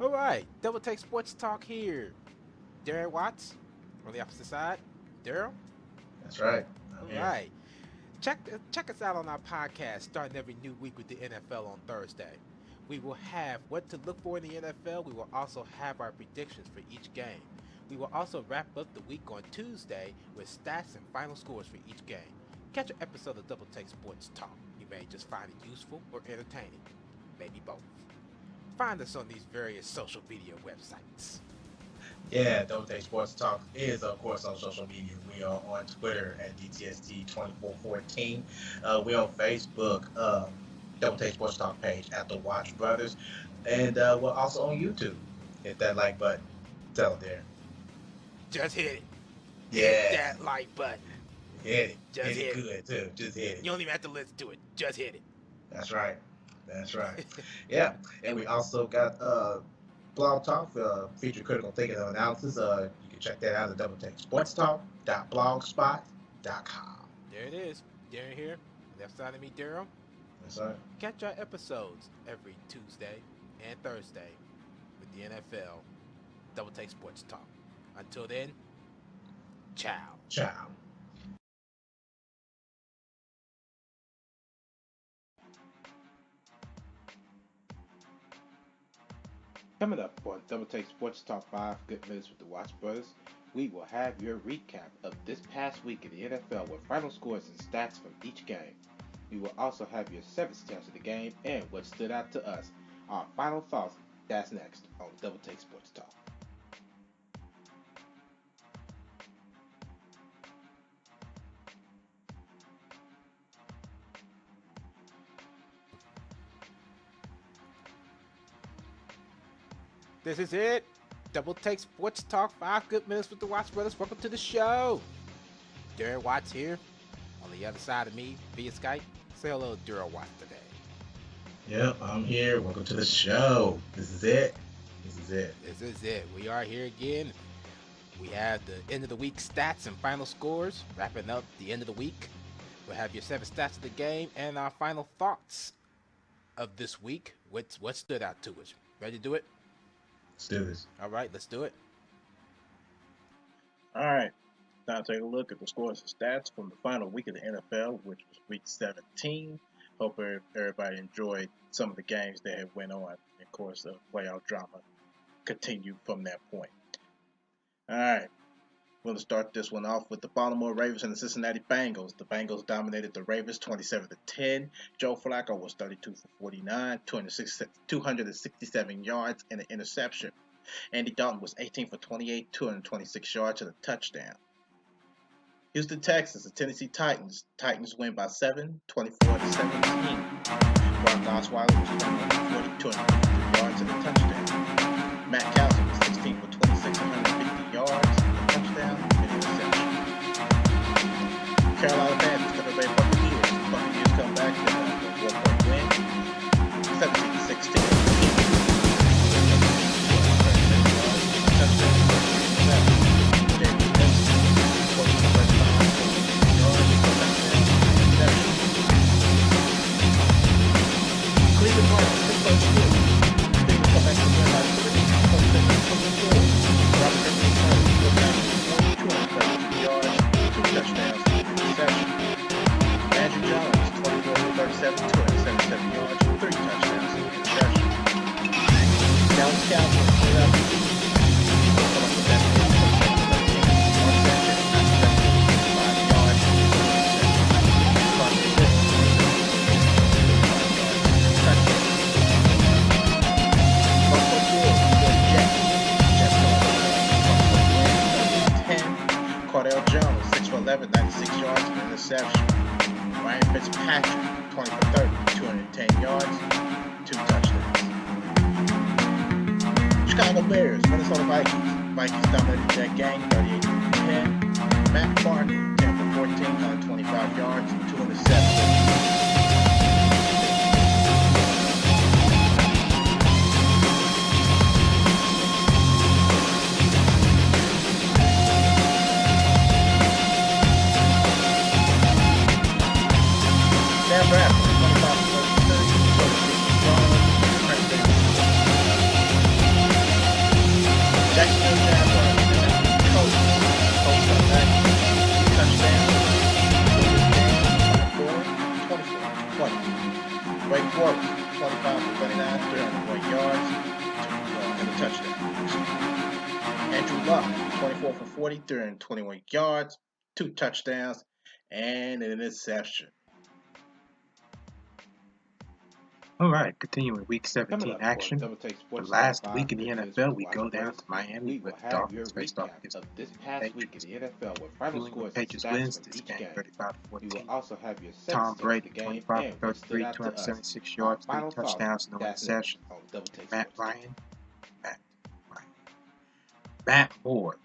All right, Double Take Sports Talk here. Darren Watts on the opposite side. Daryl. That's right. All I'm here. right, check us out on our podcast starting every new week with the NFL on Thursday. We will have what to look for in the NFL. We will also have our predictions for each game. We will also wrap up the week on Tuesday with stats and final scores for each game. Catch an episode of Double Take Sports Talk. You may just find it useful or entertaining, maybe both. Find us on these various social media websites. Yeah, Double Take Sports Talk is, of course, on social media. We are on Twitter at DTST2414. We're on Facebook, Double Take Sports Talk page at the Watch Brothers. And we're also on YouTube. Hit that like button. Tell there. Just hit it. Hit Yeah, that like button. hit it. Just Hit it hit it. good, too. Just hit it. You don't even have to listen to it. Just hit That's right. That's right. it. Yeah, and we also got Blog Talk, feature critical thinking and analysis. You can check that out at doubleTakeSportsTalk.blogspot.com. There it is. Darren here. Left side of me, Daryl. That's right. Catch our episodes every Tuesday and Thursday with the NFL Double Take Sports Talk. Until then, ciao. Ciao. Coming up on Double Take Sports Talk 5 Good Minutes with the Watch Brothers, we will have your recap of this past week in the NFL with final scores and stats from each game. We will also have your 7 stats of the game and what stood out to us. Our final thoughts, that's next on Double Take Sports Talk. This is it. Double Take Sports Talk 5 Good Minutes with the Watts Brothers. Welcome to the show. Darren Watts here. On the other side of me via Skype. Say hello to Darren Watts today. Yep, I'm here. Welcome to the show. This is it. This is it. This is it. We are here again. We have the end of the week stats and final scores. Wrapping up the end of the week. We'll have your 7 stats of the game and our final thoughts of this week. What stood out to us? Ready to do it? Let's do this. All right, let's do it. All right, now take a look at the scores and stats from the final week of the NFL, which was week 17. Hope everybody enjoyed some of the games that had went on. Of course, the playoff drama continued from that point. All right, we're going to start this one off with the Baltimore Ravens and the Cincinnati Bengals. The Bengals dominated the Ravens 27-10. Joe Flacco was 32 for 49, 267 yards and an interception. Andy Dalton was 18 for 28, 226 yards and a touchdown. Houston Texans, the Tennessee Titans. Titans win by 7, 24-17. Brock Osweiler was 21 for 40, 253 yards and a touchdown. Matt Castle was 16 for 26, 150 yards, a touchdown, and an interception. Carolina Panthers, Tampa Bay Buccaneers. Buccaneers come back with a 4-point win, 17-16. Cleveland Browns, Pittsburgh Steelers. Steelers come back to win by 3, 27-24. Robert Griffin was down for 232 yards, 2 touchdowns, and an interception. Andrew Jones, 24 for 37, 277 yards, 3 touchdowns, and an interception. Dallas Cowboys, played out the come up with that win, 27-13. Mark Sanchez, 97 yards, 5 yards, and an interception. Clark Smith, 10. Cordell Jones, 6 for 11, 96 yards and an interception. Ryan Fitzpatrick, 20 for 30, 210 yards, 2 touchdowns. Chicago Bears, Minnesota Vikings. Vikings dominated that game, 38-10. Matt Barkley, 10 for 14, 125 yards, 2 interceptions. Sam Bradford, 25 for 32, 250 yards, Stokes, 25 for 39, 301 yards, and a touchdown. Andrew Luck, 24 for 40, 321 yards, 2 touchdowns, and an interception. All right, continuing week Coming 17 up action. on Double Take The Sports last Talk week in the 5 minutes NFL, with we White go down Voice. to Miami We with will the have your Dolphins faced off recap against of this the past week in Patriots. the NFL with final New England scores and Patriots stats wins from this each game game. 35 We 14. will also have your Tom sense of Brady, the game 25 and for what stood 33, out to us. 276 Our yards, 3 final thoughts. touchdowns, no That's interception. next on Double Take Matt Sports Talk. Ryan, Matt Moore,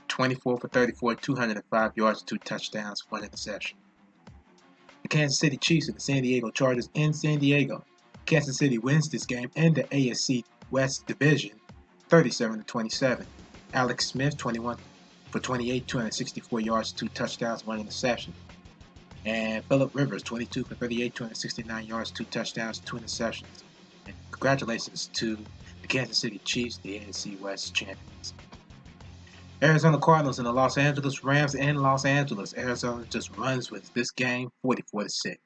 24 for 34, 205 yards, 2 touchdowns, 1 interception. The Kansas City Chiefs and the San Diego Chargers in San Diego. Kansas City wins this game in the AFC West Division 37-27. Alex Smith, 21 for 28, 264 yards, 2 touchdowns, 1 interception. And Phillip Rivers, 22 for 38, 269 yards, 2 touchdowns, 2 interceptions. And congratulations to the Kansas City Chiefs, the AFC West champions. Arizona Cardinals and the Los Angeles Rams in Los Angeles. Arizona just runs with this game 44-6.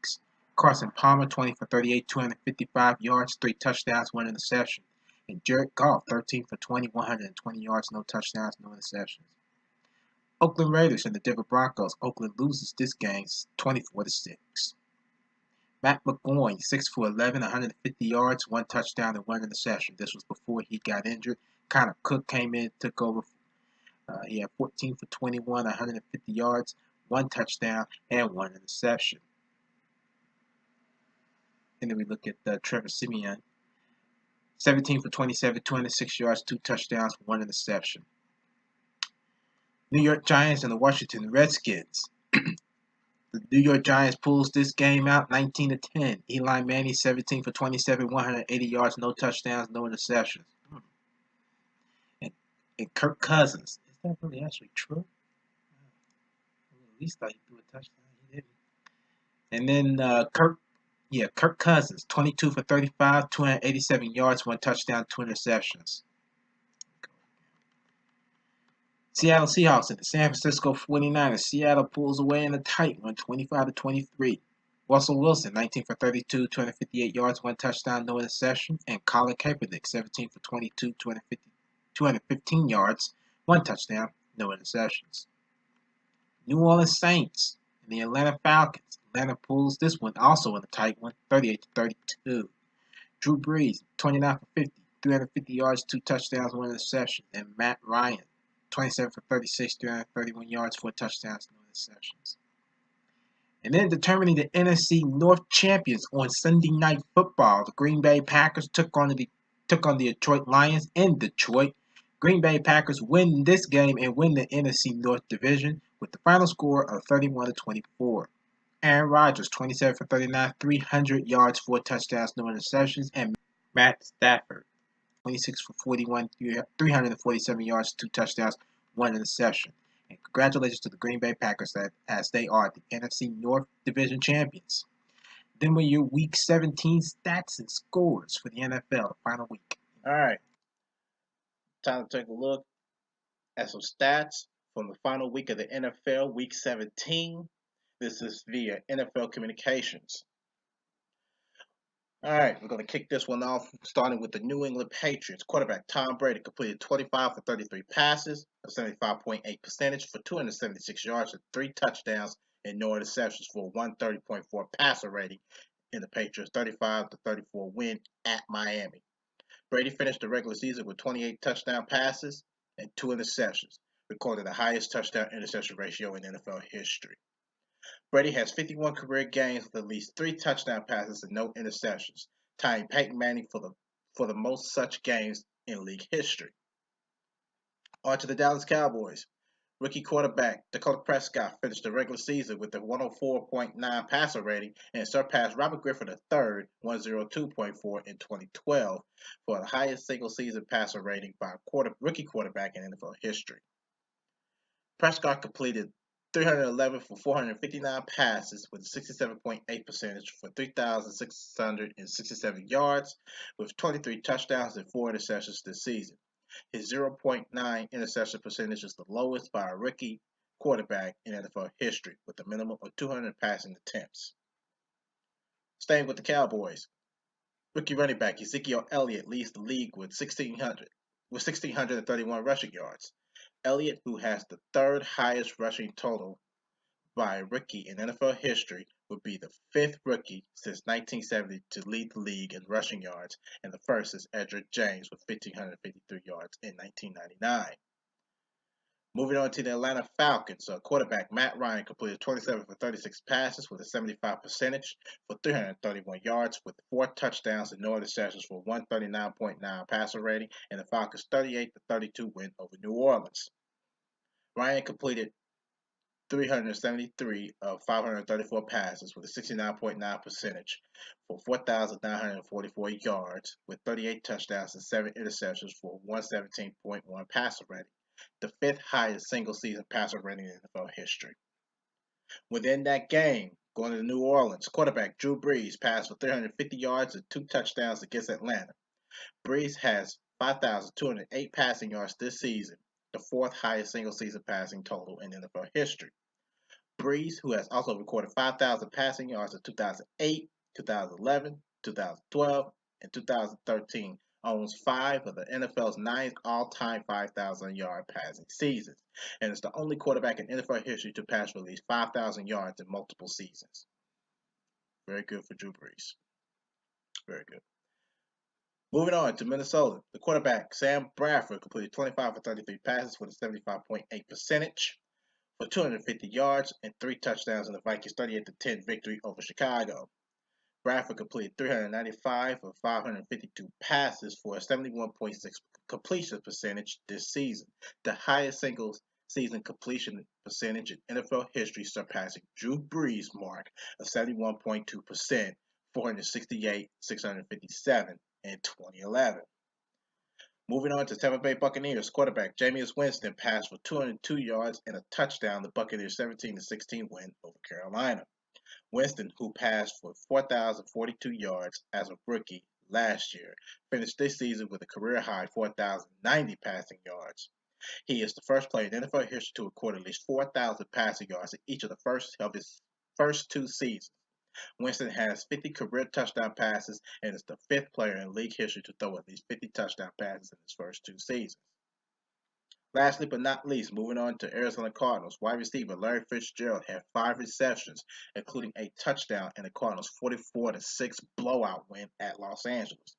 Carson Palmer, 20 for 38, 255 yards, 3 touchdowns, 1 interception. And Jared Goff, 13 for 20, 120 yards, no touchdowns, no interceptions. Oakland Raiders and the Denver Broncos. Oakland loses this game 24-6. Matt McGloin, 6 for 11, 150 yards, 1 touchdown, and 1 interception. This was before he got injured. Connor Cook came in, took over. He had 14 for 21, 150 yards, 1 touchdown, and 1 interception. And then we look at Trevor Siemian, 17 for 27, 206 yards, 2 touchdowns, 1 interception. New York Giants and the Washington Redskins. The New York Giants pulls this game out 19-10. Eli Manning, 17 for 27, 180 yards, no touchdowns, no interceptions. And Kirk Cousins. Is that really actually true? At least thought he threw a touchdown. He didn't. And then Kirk Cousins, 22 for 35, 287 yards, 1 touchdown, 2 interceptions. Seattle Seahawks and the San Francisco 49ers. Seattle pulls away in a tight one, 25-23. Russell Wilson, 19 for 32, 258 yards, 1 touchdown, no interception. And Colin Kaepernick, 17 for 22, 215 yards, 1 touchdown, no interceptions. New Orleans Saints and the Atlanta Falcons. Atlanta pulls this one also in a tight one, 38-32. Drew Brees, 29 for 50, 350 yards, 2 touchdowns, 1 interception. And Matt Ryan, 27 for 36, 331 yards, 4 touchdowns, no interceptions. And then determining the NFC North champions on Sunday Night Football, the Green Bay Packers took on the Detroit Lions in Detroit. Green Bay Packers win this game and win the NFC North Division with the final score of 31-24. Aaron Rodgers, 27 for 39, 300 yards, 4 touchdowns, no interceptions. And Matt Stafford, 26 for 41, 347 yards, 2 touchdowns, 1 interception. And congratulations to the Green Bay Packers as they are the NFC North Division champions. Then with your Week 17 stats and scores for the NFL, the final week. All right. Time to take a look at some stats from the final week of the NFL, Week 17. This is via NFL Communications. All right, we're going to kick this one off, starting with the New England Patriots. Quarterback Tom Brady completed 25 for 33 passes, a 75.8% for 276 yards and 3 touchdowns and no interceptions for a 130.4 passer rating in the Patriots' 35-34 win at Miami. Brady finished the regular season with 28 touchdown passes and 2 interceptions, recording the highest touchdown-interception ratio in NFL history. Brady has 51 career games with at least 3 touchdown passes and no interceptions, tying Peyton Manning for the most such games in league history. On to the Dallas Cowboys. Rookie quarterback Dakota Prescott finished the regular season with a 104.9 passer rating and surpassed Robert Griffin III, 102.4 in 2012, for the highest single-season passer rating by a rookie quarterback in NFL history. Prescott completed 311 for 459 passes with a 67.8% for 3,667 yards, with 23 touchdowns and 4 interceptions this season. His 0.9 interception percentage is the lowest by a rookie quarterback in NFL history, with a minimum of 200 passing attempts. Staying with the Cowboys, Rookie running back Ezekiel Elliott leads the league with 1,631 rushing yards. Elliott, who has the third highest rushing total by a rookie in NFL history, would be the fifth rookie since 1970 to lead the league in rushing yards, and the first is Edgerrin James with 1,553 yards in 1999. Moving on to the Atlanta Falcons, quarterback Matt Ryan completed 27 for 36 passes with a 75 percentage for 331 yards with 4 touchdowns and no interceptions for 139.9 passer rating, and the Falcons' 38-32 win over New Orleans. Ryan completed 373 of 534 passes with a 69.9 percentage for 4,944 yards with 38 touchdowns and 7 interceptions for 117.1 passer rating, the fifth highest single-season passer rating in NFL history. Within that game, going to New Orleans, quarterback Drew Brees passed for 350 yards and 2 touchdowns against Atlanta. Brees has 5,208 passing yards this season, the fourth highest single-season passing total in NFL history. Brees, who has also recorded 5,000 passing yards in 2008, 2011, 2012, and 2013, owns 5 of the NFL's 9 all-time 5,000-yard passing seasons, and is the only quarterback in NFL history to pass for at least 5,000 yards in multiple seasons. Very good for Drew Brees. Very good. Moving on to Minnesota, the quarterback Sam Bradford completed 25 for 33 passes with a 75.8 percentage for 250 yards and 3 touchdowns in the Vikings' 38-10 victory over Chicago. Bradford completed 395 of 552 passes for a 71.6 completion percentage this season, the highest single-season completion percentage in NFL history, surpassing Drew Brees' mark of 71.2%, 468, 657 in 2011. Moving on to Tampa Bay Buccaneers, quarterback Jameis Winston passed for 202 yards and a touchdown, the Buccaneers' 17-16 win over Carolina. Winston, who passed for 4,042 yards as a rookie last year, finished this season with a career-high 4,090 passing yards. He is the first player in NFL history to record at least 4,000 passing yards in each of his first 2 seasons. Winston has 50 career touchdown passes and is the 5th player in league history to throw at least 50 touchdown passes in his first 2 seasons. Lastly but not least, moving on to Arizona Cardinals, wide receiver Larry Fitzgerald had 5 receptions, including a touchdown in the Cardinals' 44-6 blowout win at Los Angeles.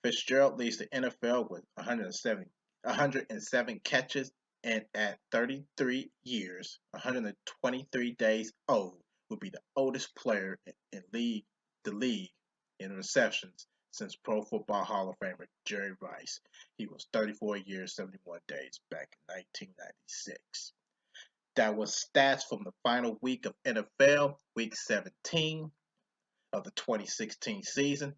Fitzgerald leads the NFL with 107 catches, and at 33 years, 123 days old, will be the oldest player in the league in receptions since Pro Football Hall of Famer Jerry Rice. He was 34 years, 71 days back in 1996. That was stats from the final week of NFL, Week 17 of the 2016 season.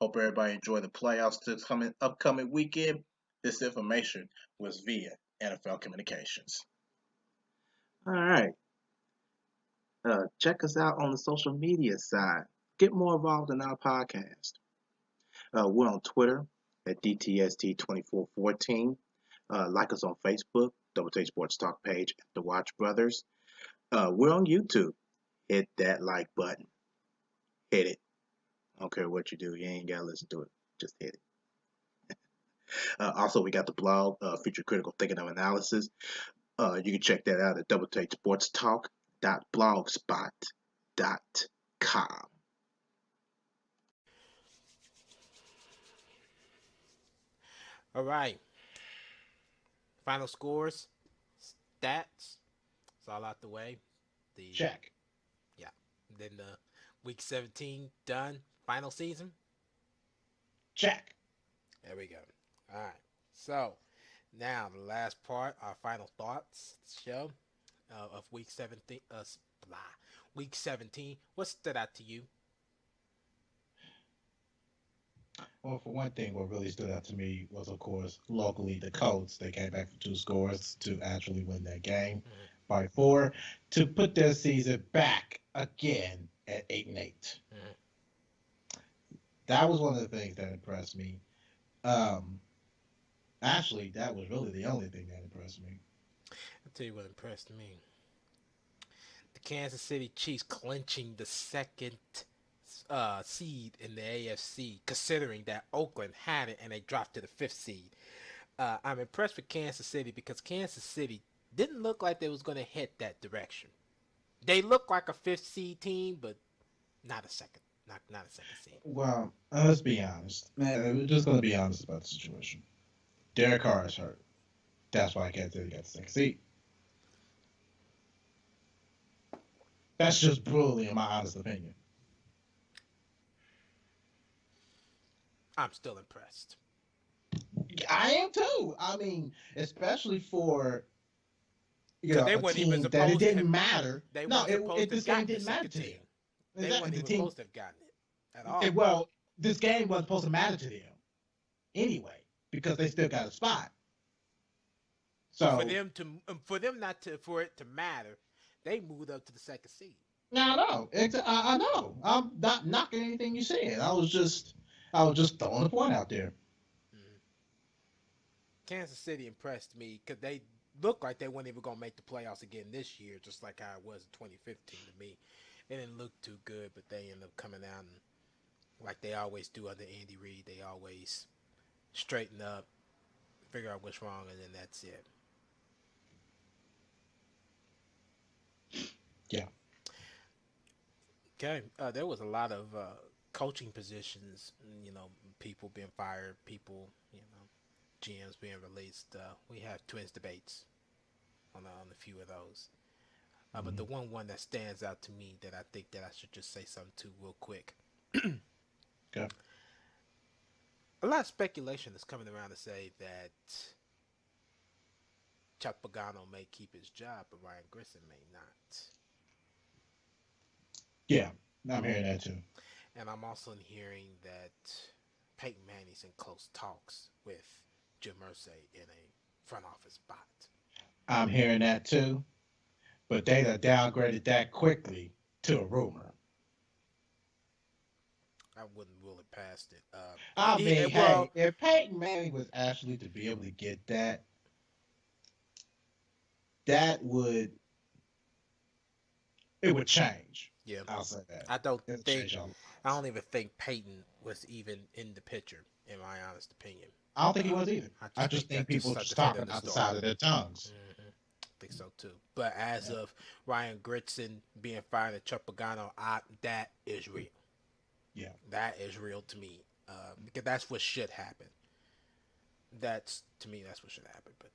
Hope everybody enjoyed the playoffs this upcoming weekend. This information was via NFL Communications. All right. Check us out on the social media side. Get more involved in our podcast. We're on Twitter at DTST2414. Like us on Facebook, Double Take Sports Talk page at The Watch Brothers. We're on YouTube. Hit that like button. Hit it. I don't care what you do. You ain't got to listen to it. Just hit it. Also, we got the blog, Future Critical Thinking of Analysis. You can check that out at doubletakesportstalk.blogspot.com. All right. Final scores, stats. It's all out the way. Check. Yeah. Then the Week 17 done. Final season. Check. There we go. All right. So now the last part, our final thoughts show of Week 17. Week 17. What stood out to you? Well, for one thing, what really stood out to me was, of course, locally the Colts. They came back for 2 scores to actually win that game by 4 to put their season back again at 8-8. That was one of the things that impressed me. Actually, that was really the only thing that impressed me. I'll tell you what impressed me. The Kansas City Chiefs clinching the second seed in the AFC, considering that Oakland had it and they dropped to the fifth seed. I'm impressed with Kansas City because Kansas City didn't look like they was going to hit that direction. They look like a fifth seed team, but not a second, not a second seed. Well, let's be honest. Man, we're just going to be honest about the situation. Derek Carr is hurt. That's why Kansas City got the second seed. That's just brutally in my honest opinion. I'm still impressed. I am too. I mean, especially for They a weren't team even that supposed it didn't to- matter. They No, weren't supposed to this have game gotten the didn't matter second to team. them. They Exactly. weren't The even team. supposed to have gotten it at all. Well, this game wasn't supposed to matter to them anyway because they still got a spot. So for it to matter, they moved up to the second seed. now I know. I know. I'm not knocking anything you said. I was just throwing a point out there. Kansas City impressed me because they looked like they weren't even going to make the playoffs again this year, just like how it was in 2015 to me. It didn't look too good, but they ended up coming out and, like they always do under Andy Reid, they always straighten up, figure out what's wrong, and then that's it. Yeah. Okay. There was a lot of coaching positions, people being fired, people, GMs being released. We have Twins debates on a few of those. But the one that stands out to me that I think that I should just say something to real quick. Okay. A lot of speculation is coming around to say that Chuck Pagano may keep his job, but Ryan Grissom may not. Yeah, I'm hearing that too. And I'm also hearing that Peyton Manning's in close talks with Jim Irsay in a front office spot. I'm hearing that too, but they done downgraded that quickly to a rumor. I wouldn't rule it past it. I mean, well, hey, if Peyton Manning was actually to be able to get that, it would change. yeah, I'll say that. I don't It'll think. change all. I don't even think Peyton was even in the picture, in my honest opinion. I don't think he was either. I just think that people just just started talking defending the out the story. side of their tongues. I think so too. But as of Ryan Gritson being fired at Chuck Pagano, that is real. Yeah. That is real to me. Because that's what should happen. To me, that's what should happen. But,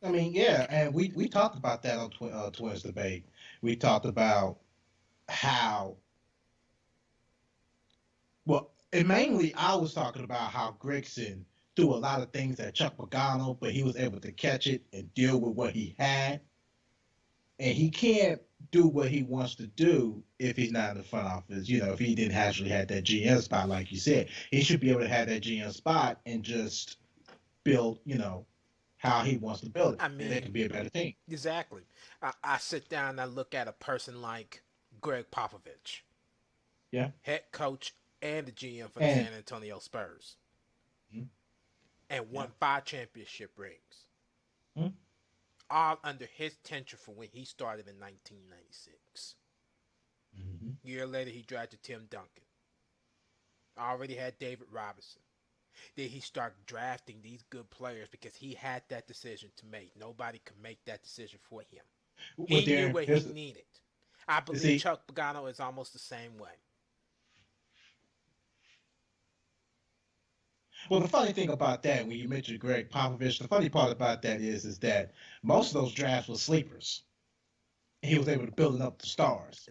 I mean, yeah, and we talked about that on Twins debate. We talked about how, well, and mainly I was talking about how Gregson threw a lot of things at Chuck Pagano, but he was able to catch it and deal with what he had. And he can't do what he wants to do if he's not in the front office. If he didn't actually have that GM spot, like you said, he should be able to have that GM spot and just build, how he wants to build it. I mean, and it can be a better team. Exactly. I sit down and I look at a person like Greg Popovich. Yeah. Head coach and the GM for the San Antonio Spurs. Mhm. And won 5 championship rings. Mhm. All under his tenure for when he started in 1996. Mm-hmm. A year later, he drafted Tim Duncan. Already had David Robinson. Then he started drafting these good players because he had that decision to make. Nobody could make that decision for him. He knew what he needed. I believe Chuck Pagano is almost the same way. Well, the funny thing about that, when you mentioned Greg Popovich, the funny part about that is that most of those drafts were sleepers. He was able to build up the stars.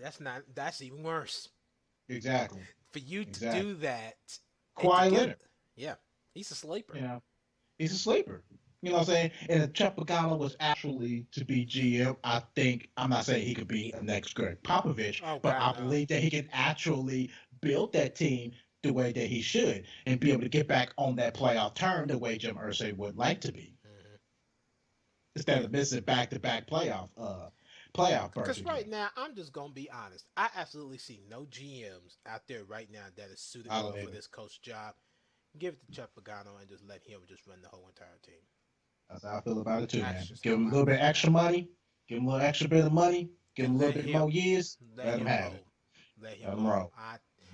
That's even worse. Exactly. For you to do that. Kawhi Leonard. Yeah, he's a sleeper. He's a sleeper. You know what I'm saying? And if Chuck Pagano was actually to be GM, I'm not saying he could be a next Greg Popovich, but I believe that he can actually build that team the way that he should and be able to get back on that playoff turn the way Jim Irsay would like to be. Mm-hmm. Instead of missing back-to-back playoff Because right now, I'm just going to be honest. I absolutely see no GMs out there right now that is suitable for this coach job. Give it to Chuck Pagano and just let him just run the whole entire team. That's how I feel about it too, man. Give him a little bit extra money. Give him a little extra bit of money. Give him a little bit more years. Let him have it. Let him roll.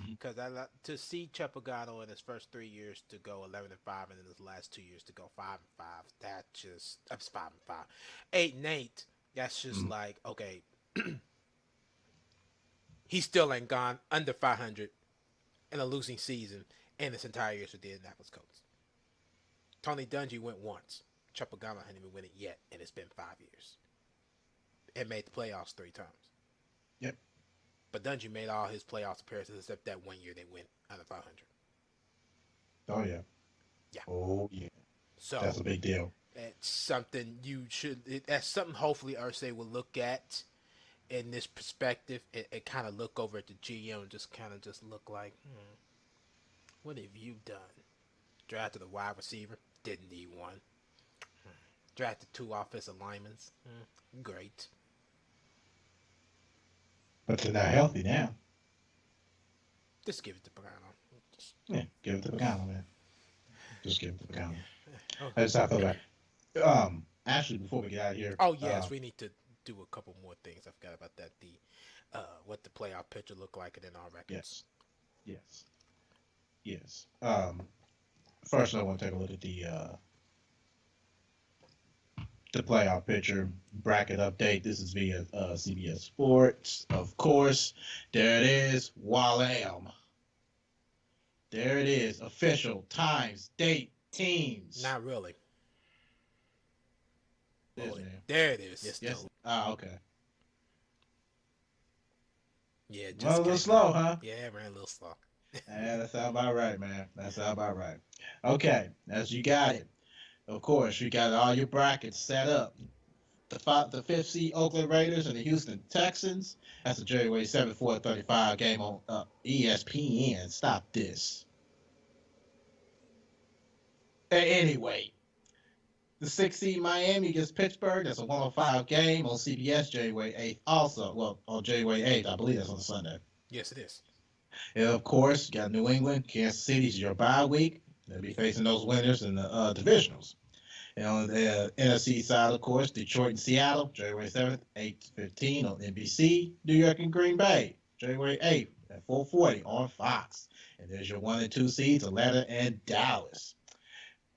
Because to see Chepagano in his first 3 years to go 11-5, and in his last 2 years to go 5-5, that's 5-5, 8-8. That's just Mhm. like, okay, he still ain't gone under 500 in a losing season in his entire years with the Indianapolis Colts. Tony Dungy went once. Chepagano hadn't even won it yet, and it's been 5 years. And made the playoffs 3 times. Yep. But Dungy made all his playoffs appearances except that 1 year they went under 500. Oh yeah. Yeah. Oh yeah. So That's a big deal. it's something that's something hopefully Irsay will look at in this perspective and kind of look over at the GM and just kind of just look like, what have you done? Drafted a wide receiver, didn't need one. Drafted 2 offensive linemen, great. But they're not healthy now. Just give it to Pagano. Yeah, give it to Pagano, man. Just give it to Pagano. Oh. That's how I feel about it. Actually, before we get out of here. Oh yes, we need to do a couple more things. I forgot about that. What the playoff picture looked like, and then our records. Yes. First, I want to take a look at the playoff picture bracket update. This is via CBS Sports, of course. There it is. Wham. There it is. Official times, date, teams. Not really. Yes, Oh, man. there it is. It's Yes. still, Okay. yeah, just Well, a little came slow, out. huh? Yeah, ran a little slow. Yeah, that sounds about right, man. That sounds about right. Okay, as you got it. Of course, you got all your brackets set up. The fifth seed Oakland Raiders and the Houston Texans. That's a January 7th, 4:35 game on ESPN. Stop this. Anyway, the 6th seed Miami against Pittsburgh. That's a 105 game on CBS January 8th. Also, well, on January 8th, I believe that's on Sunday. Yes, it is. And of course, you got New England, Kansas City's your bye week. They'll be facing those winners in the divisionals. And on the NFC side, of course, Detroit and Seattle, January 7th, 8:15 on NBC. New York and Green Bay, January 8th at 4:40 on Fox. And there's your 1 and 2 seeds, Atlanta and Dallas.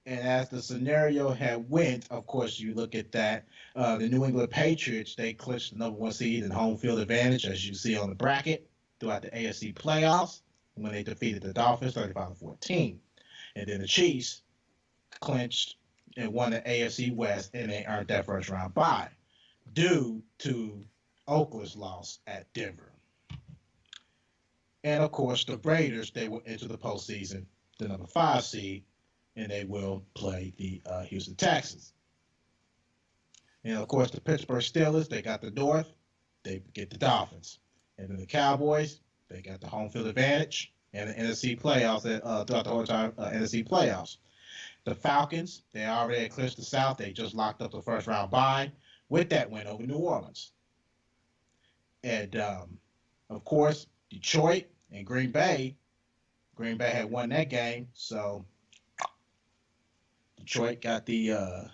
And as the scenario had went, of course, you look at that. The New England Patriots, they clinched the number 1 seed and home field advantage, as you see on the bracket, throughout the AFC playoffs when they defeated the Dolphins 35-14. And then the Chiefs clinched and won the AFC West, and they earned that first round bye due to Oakland's loss at Denver. And of course, the Raiders, they went into the postseason, the number 5 seed, and they will play the Houston Texans. And of course, the Pittsburgh Steelers, they got the North, they get the Dolphins. And then the Cowboys, they got the home field advantage and the NFC playoffs throughout the whole time NFC playoffs. The Falcons, they already had clinched the South. They just locked up the first round bye with that win over New Orleans. And of course, Detroit and Green Bay had won that game, so Detroit got the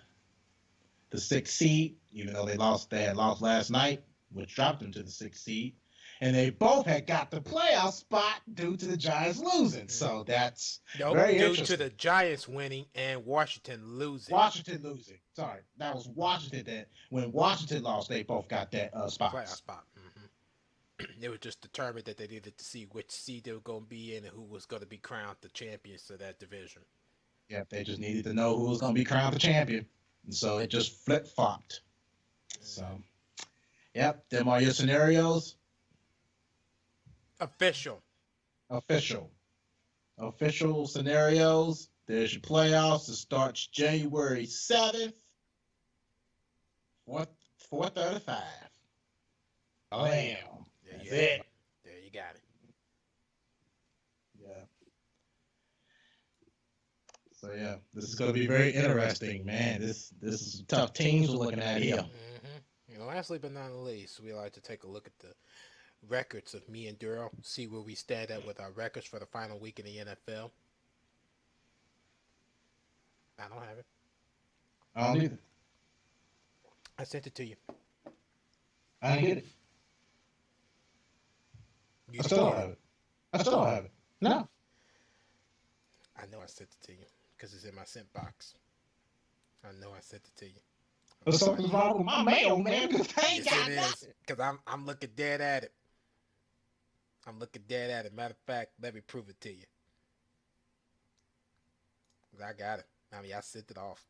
6th seed, even though they had lost last night, which dropped them to the 6th seed. And they both had got the playoff spot due to the Giants losing. So that's very due interesting. to the Giants winning and Washington losing. Washington losing. Sorry, that was Washington. That when Washington lost, they both got that spot. Playoff spot. It was just determined that they needed to see which seed they were going to be in and who was going to be crowned the champions of that division. Yeah, they just needed to know who was going to be crowned the champion. And so it just flip-flopped. So, yep, them are your scenarios. Official scenarios. There's your playoffs. It starts January 7th, 4:35. Bam. That's it. There you got it. Yeah. So yeah, this is going to be very interesting, man. This is some tough teams we're looking at here. And lastly but not least, we like to take a look at the records of me and Duro, see where we stand at with our records for the final week in the NFL. I don't have it. I don't either. I sent it to you. I didn't get it. I still don't have it. I still don't have it. No. I know I sent it to you because it's in my sent box. I know I sent it to you. There's something wrong with my mail, man, because I ain't Yes, got it nothing. is. Because I'm looking dead at it. I'm looking dead at it. Matter of fact, let me prove it to you. 'Cause I got it. I mean, I sent it off.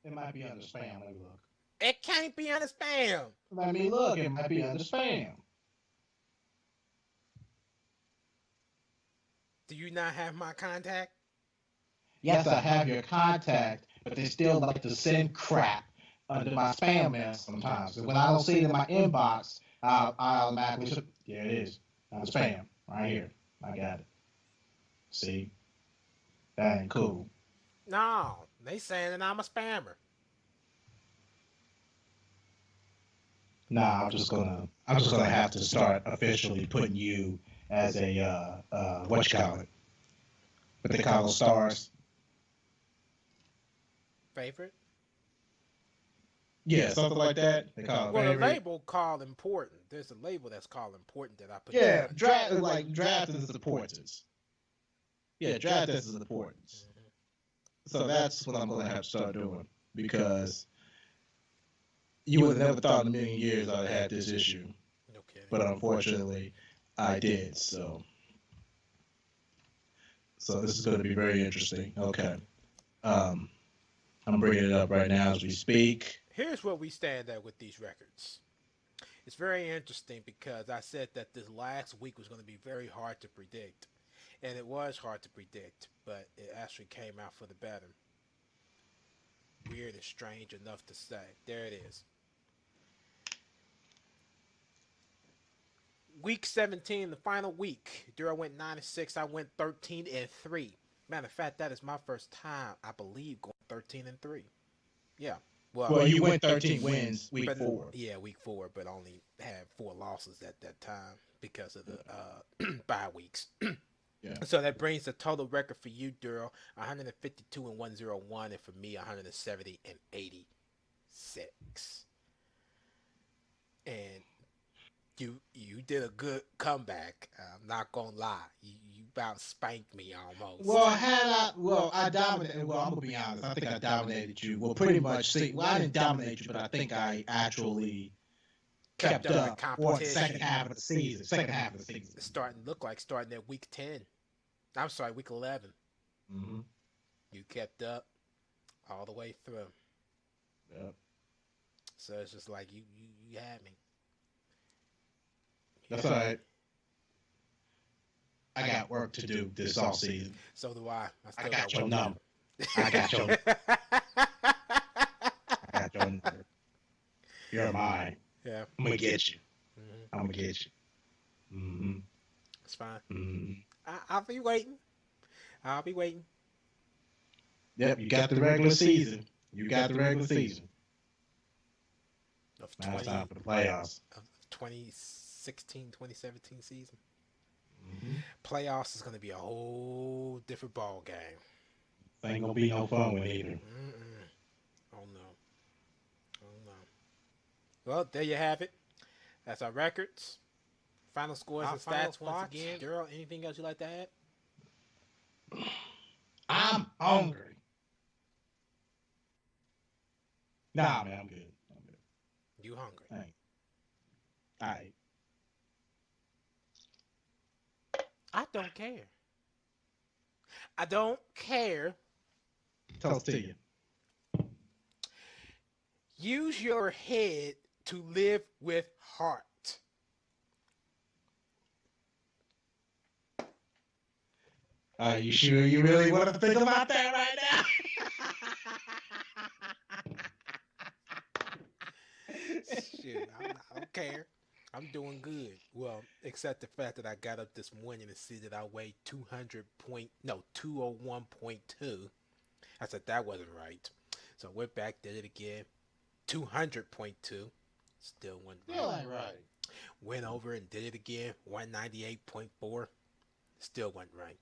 It might be under spam. Let me look. It can't be under spam. Let me look. It might be under spam. Do you not have my contact? Yes, I have your contact, but they still like to send crap under my spam mail sometimes. And when I don't see it in my inbox, I automatically, yeah, it is. Under spam, right here. I got it. See? That ain't cool. No, they saying that I'm a spammer. Nah, I'm just gonna have to start officially putting you as a what you call it? What they call those stars? Favorite? Yeah, something like that. They call it Well, the favorite. label called important. There's a label that's called important that I put. Yeah, down. draft is importance. Yeah, draft is importance. So that's what I'm gonna have to start doing because you would have never thought in a million years I'd have had this issue, No kidding. but unfortunately, I did. So this is going to be very interesting. Okay, I'm bringing it up right now as we speak. Here's where we stand at with these records. It's very interesting because I said that this last week was going to be very hard to predict. And it was hard to predict, but it actually came out for the better. Weird and strange enough to say. There it is. Week 17, the final week. Duro went 9-6. I went 13-3. Matter of fact, that is my first time, I believe, going 13-3. Yeah. Well, you went 13 wins week 4. Yeah, week 4, but only had 4 losses at that time because of the bye weeks. Yeah. So that brings the total record for you, Duro, 152-101, and for me, 170-86. And you did a good comeback. I'm not gonna lie, you about spanked me almost. Well, I dominated. Well, I'm gonna be honest. I think I dominated you. Well, pretty much. I didn't dominate you, but I think I actually kept up for the second half of the season. It's starting at week 10. I'm sorry, week 11. Mm-hmm. You kept up all the way through. Yep. So it's just like you had me. That's all right. I got work to do this all season. So do I. I got your number. I got your number. You're mine. Yeah. I'm gonna get you. Mm-hmm. I'm gonna get you. Mm-hmm. It's fine. Mm-hmm. I'll be waiting. Yep, you got the regular season. Of Now it's 20, time for the playoffs. of 2016, 2017 season. Mm-hmm. Playoffs is going to be a whole different ball game. Ain't gonna be no fun with either. Oh no. Well, there you have it. That's our records. Final scores and stats once again. Daryl, anything else you'd like to add? I'm hungry. Nah, man, I'm good. You hungry? Thanks. All right. I don't care. I don't care. Toast to you. Use your head to live with heart. Are you sure you really want to think about that right now? Shit, I don't care. I'm doing good. Well, except the fact that I got up this morning to see that I weighed 201.2. I said that wasn't right. So I went back, did it again. 200.2. Still wasn't right. Still ain't right. Went over and did it again. 198.4. Still wasn't right.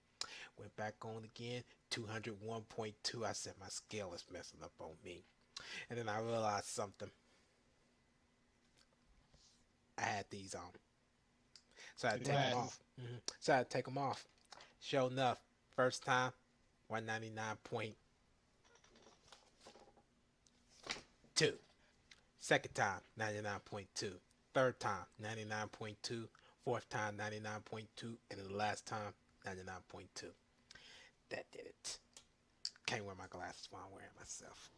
Went back on again. 201.2. I said my scale is messing up on me. And then I realized something. these on. So I had to take them off. So I had to take them off. Sure enough, first time, 199.2. Second time, 99.2. Third time, 99.2. Fourth time, 99.2. And then the last time, 99.2. That did it. Can't wear my glasses while I'm wearing myself.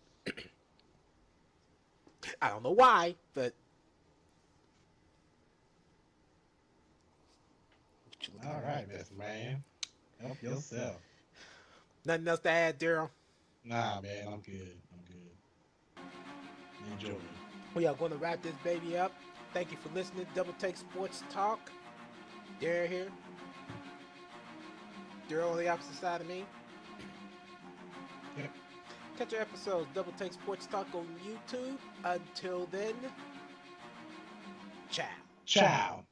I don't know why, but... All right, best man. Help yourself. Nothing else to add, Daryl? Nah, man, I'm good. Enjoy. We are going to wrap this baby up. Thank you for listening to Double Take Sports Talk. Daryl here. Daryl on the opposite side of me. Yep. Catch your episodes, Double Take Sports Talk on YouTube. Until then, ciao. Ciao.